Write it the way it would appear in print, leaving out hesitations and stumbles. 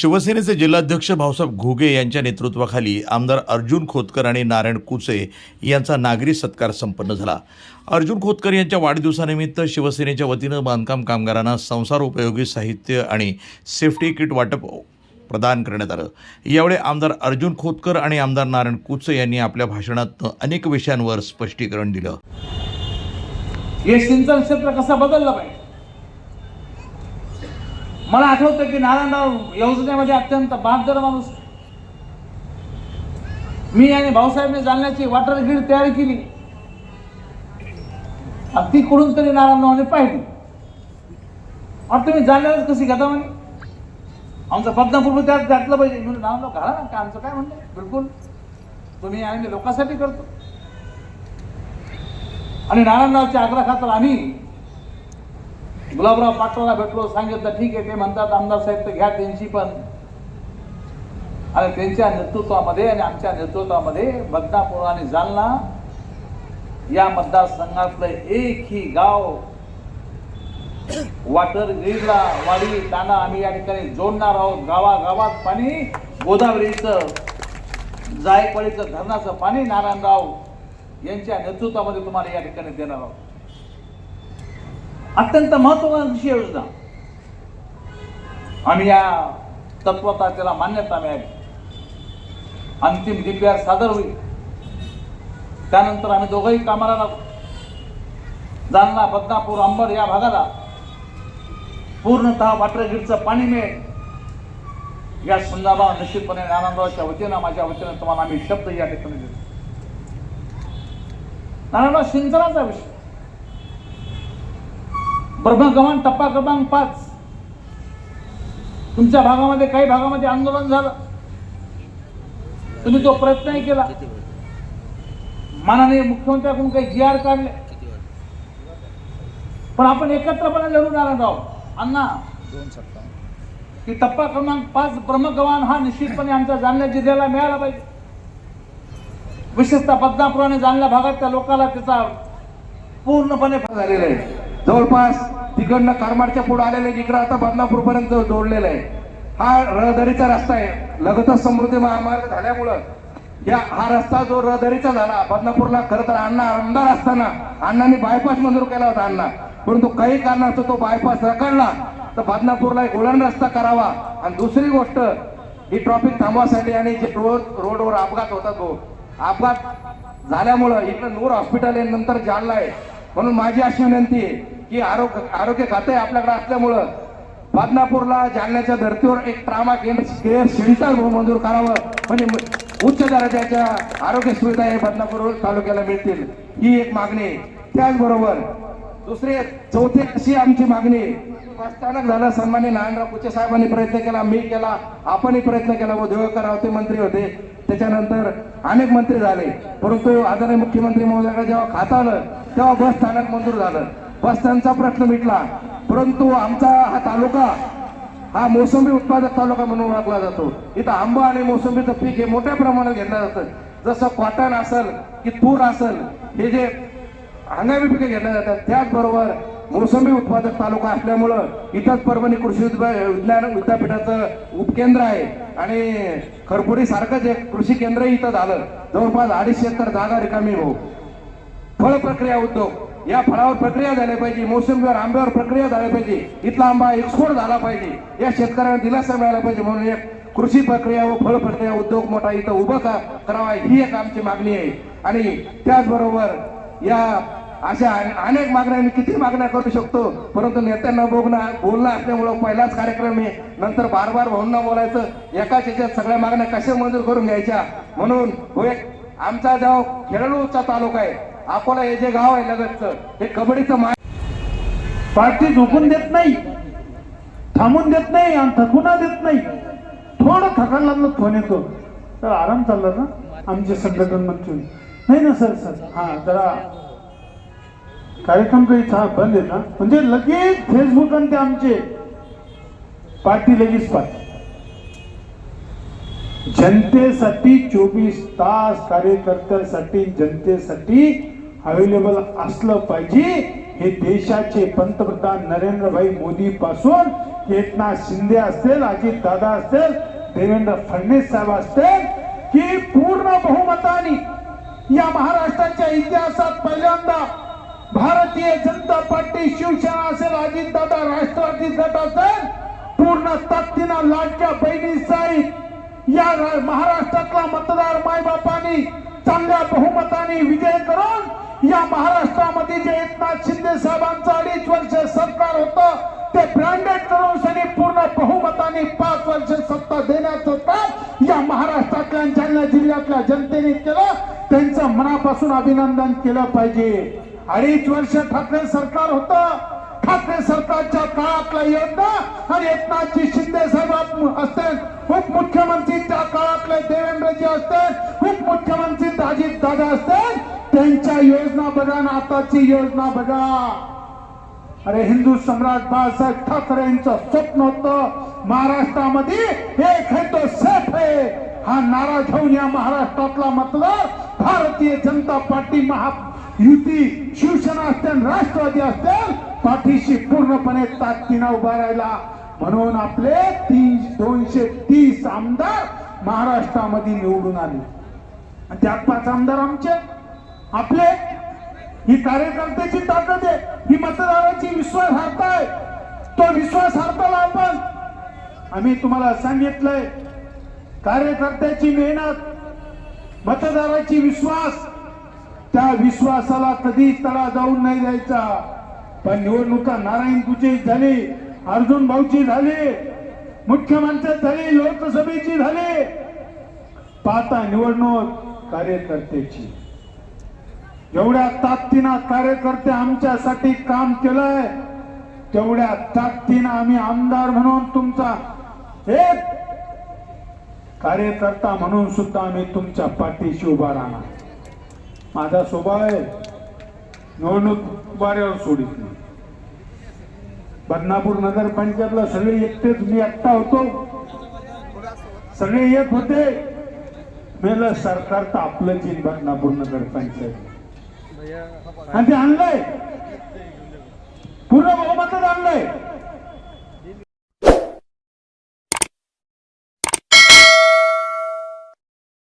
शिवसेनेचे जिल्हाध्यक्ष भाऊसाहेब घुगे यांच्या नेतृत्वाखाली आमदार अर्जुन खोतकर आणि नारायण कुचे यांचा नागरी सत्कार संपन्न झाला। अर्जुन खोतकर यांच्या वाढदिवसानिमित्त शिवसेनेच्या वतीनं बांधकाम कामगारांना संसारोपयोगी साहित्य आणि सेफ्टी किट वाटप प्रदान करण्यात आलं। यावेळी आमदार अर्जुन खोतकर आणि आमदार नारायण कुचे यांनी आपल्या भाषणात अनेक विषयांवर स्पष्टीकरण दिलं। हे सिंचन क्षेत्र कसं बदललं पाहिजे। मला आठवतं की नारायणराव योजनेमध्ये अत्यंत बहादर माणूस, मी आणि भाऊसाहेबने जालन्याची वॉटर ग्रीड तयार केली आणि ती कुठून तरी नारायणरावने पाहिली। आता तुम्ही जालन्याला कशी घेता म्हणे, आमचं बदनापूर त्यात घातलं पाहिजे। म्हणून नारायणराव घाला ना, काय आमचं काय म्हणणं, बिलकुल तुम्ही आम्ही लोकांसाठी करतो। आणि नारायणरावच्या आग्रहाखातर आम्ही गुलाबराव पाटलाला भेटलो, सांगितलं ठीक आहे, ते म्हणतात आमदार साहेब तर घ्या त्यांची पण। आणि त्यांच्या नेतृत्वामध्ये आणि आमच्या नेतृत्वामध्ये बदनापूर आणि जालना या मतदारसंघातलं एकही गाव वॉटर ग्रीडला वाडी ताना आम्ही या ठिकाणी जोडणार आहोत। गावागावात पाणी, गोदावरीचं जायकवाडीचं धरणाचं पाणी नारायणराव यांच्या नेतृत्वामध्ये तुम्हाला या ठिकाणी देणार आहोत। अत्यंत महत्त्वाची योजना, आम्ही या तत्वाचा त्याला मान्यता मिळाली। अंतिम DPR सादर होईल, त्यानंतर आम्ही दोघंही कामाला लागू। जालना, बदनापूर, अंबड या भागाला पूर्णतः वॉटर ग्रीडचं पाणी मिळेल या संदर्भात निश्चितपणे नारायणरावच्या वतीनं, माझ्या वतीनं तुम्हाला आम्ही शब्द या ठिकाणी देतो। नारायणराव सिंचनाचा विषय, ब्रह्मगव्हाण टप्पा क्रमांक 5 तुमच्या भागामध्ये, काही भागामध्ये आंदोलन झालं, तुम्ही तो प्रयत्नही केला। माननीय मुख्यमंत्र्यांकडून काही GR काढले, पण आपण एकत्रपणे लढून नारायणराव अण्णा की टप्पा क्रमांक 5 ब्रह्मगव्हाण हा निश्चितपणे आमच्या जालना जिल्ह्याला मिळाला पाहिजे। विशेषतः बदनापूर आणि जालना भागातल्या लोकांना त्याचा पूर्णपणे झालेला आहे। जवळपास तिकडनं करमाडच्या पुढे आलेले जिकडे आता बदनापूर पर्यंत जोडलेला आहे। हा रहदारीचा रस्ता आहे। लगतच समृद्धी महामार्ग झाल्यामुळं हा रस्ता जो रहदारीचा झाला बदनापूरला, खरं तर अण्णा आमदार असताना अण्णांनी बायपास मंजूर केला होता अण्णा, परंतु काही कारणास्तव तो बायपास रखडला, तर बदनापूरला एक वळण रस्ता करावा। आणि दुसरी गोष्ट, ही ट्रॉफिक थांबवासाठी आणि जे रोडवर अपघात होतात, तो अपघात झाल्यामुळं इकडं नूर हॉस्पिटल आहे, नंतर जालना आहे। म्हणून माझी अशी विनंती आहे की आरोग्य खाते आपल्याकडे असल्यामुळं बदनापूरला जालन्याच्या धर्तीवर एक ट्रामा केअर सेंटर मंजूर करावं, म्हणजे उच्च दर्जाच्या आरोग्य सुविधा हे बदनापूर तालुक्याला मिळतील, ही एक मागणी आहे। त्याचबरोबर दुसरी चौथी अशी आमची मागणी, स्थानक झालं, सन्माननीय नारायणराव कुचे साहेबांनी प्रयत्न केला, मी केला, आपणही प्रयत्न केला, व देवकर रावते मंत्री होते, त्याच्यानंतर अनेक मंत्री झाले, परंतु आदरणीय मुख्यमंत्री महोदयाकडे जेव्हा खात आलं तेव्हा बस स्थानक मंजूर झालं, बस स्थानकचा प्रश्न मिटला। परंतु आमचा हा तालुका हा मोसंबी उत्पादक तालुका म्हणून ओळखला जातो। इथं आंबा आणि मोसंबीचं पीक हे मोठ्या प्रमाणात घेतलं जातं, जसं कॉटन असेल की तूर असेल, हे जे हंगामी पिके घेतल्या जातात। त्याचबरोबर मोसंबी उत्पादक तालुका असल्यामुळं इथंच परभणी कृषी विज्ञान विद्यापीठाचं उपकेंद्र आहे आणि खरपुडी सारखंच एक कृषी केंद्र इथं झालं। जवळपास 250 एकर जागा रिकामी हो। फळ प्रक्रिया उद्योग, या फळावर प्रक्रिया झाली पाहिजे, मोसंबीवर आंब्यावर प्रक्रिया झाली पाहिजे, इथला आंबा एक्सपोर्ट झाला पाहिजे, या शेतकऱ्यांना दिलासा मिळाला पाहिजे, म्हणून एक कृषी प्रक्रिया व फळ प्रक्रिया उद्योग मोठा इथं उभा करावा, ही एक आमची मागणी आहे। आणि त्याचबरोबर या अशा अनेक मागण्या, मी किती मागण्या करू शकतो, परंतु नेत्यांना बोलणं असल्यामुळं पहिलाच कार्यक्रम आहे, नंतर बार भाऊंना बोलायचं, एकाच याच्यात सगळ्या मागण्या कशा मंजूर करून घ्यायच्या। म्हणून आमचा जो खेळाडूचा तालुका आहे, अकोला हे जे गाव आहे लगतचं, हे कबड्डीचं पार्टी झोपून देत नाही, थांबून देत नाही आणि थकून देत नाही। थोडं थकायला लागलं फोन येतो, तर आराम चालला ना आमचे संघटन मंत्री, नाही ना सर हा जरा कार्यक्रम काही बंद आहे ना, म्हणजे लगेच फेसबुक आणि ते आमचे पार्टी लगेच पार्टी जनतेसाठी 24 तास कार्यकर्त्यासाठी जनतेसाठी अवेलेबल असलं पाहिजे, हे देशाचे पंतप्रधान नरेंद्रभाई मोदी पासून एकनाथ शिंदे असतील, अजित दादा असतील, देवेंद्र फडणवीस साहेब असतील, की पूर्ण बहुमताने या महाराष्ट्राच्या इतिहासात पहिल्यांदा भारतीय जनता पार्टी, शिवसेना असेल, अजित दादा राष्ट्रवादी गट असेल, पूर्ण ताकदीनं लाडक्या बहिणी सहित या महाराष्ट्रातला मतदार मायबापांनी चांगल्या बहुमताने विजय करून या महाराष्ट्रामध्ये जे एकनाथ शिंदे साहेबांचं 2.5 वर्ष सरकार होतं ते ब्रँडेड करून सनी पूर्ण बहुमताने 5 वर्ष सत्ता देण्याचं काम या महाराष्ट्रातल्या जालना जिल्ह्यातल्या जनतेने केलं. त्यांचं मनापासून अभिनंदन केलं पाहिजे. 2.5 वर्ष ठाकरे सरकार होतं. ठाकरे सरकारच्या काळातला योजना आणि एकनाथजी शिंदे साहेब असतील, उपमुख्यमंत्रीच्या काळातले देवेंद्रजी असतील, उपमुख्यमंत्री अजित दादा असतील, त्यांच्या योजना बघा ना आताची योजना बघा. अरे हिंदू सम्राट बाळासाहेब ठाकरे यांचं स्वप्न होतं महाराष्ट्रामध्ये एक है तो सेफ है हा नारा घेऊन या महाराष्ट्रातला मतदार भारतीय जनता पार्टी, महायुती, शिवसेना असतील, राष्ट्रवादी असतील, पाठीशी पूर्णपणे ताकदीनं उभा राहिला. म्हणून आपले 230 आमदार महाराष्ट्रामध्ये निवडून आले आणि त्यात 5 आमदार आमचे आपले. ही कार्यकर्त्याची ताकद आहे, ही मतदाराची विश्वासार्हता आहे. तो विश्वासार्हताला आम्ही तुम्हाला सांगितलंय, कार्यकर्त्याची मेहनत, मतदाराची विश्वास, त्या विश्वासाला कधीच तडा जाऊन नाही द्यायचा. पण निवडणुका नारायण तुझी झाली, अर्जुन भाऊची झाली, मुख्यमंत्री झाली, लोकसभेची झाली. पाहता निवडणूक कार्यकर्त्याची. जेवढ्या ताकदीनं कार्यकर्ते आमच्यासाठी काम केलंय तेवढ्या ताकदीनं आम्ही आमदार म्हणून तुमचा एक कार्यकर्ता म्हणून सुद्धा आम्ही तुमच्या पाठीशी उभा राहणार. माझा स्वभाव आहे निवडणूक उभाऱ्यावर सोडित नाही. बदनापूर नगर पंचायतला सगळे एकटेच, मी एकटा होतो, सगळे एक होते. मेलं सरकार तर आपलं जी बदनापूर नगर पंचायत आणि ते आणलंय, पूर्ण बहुमतात आणलंय.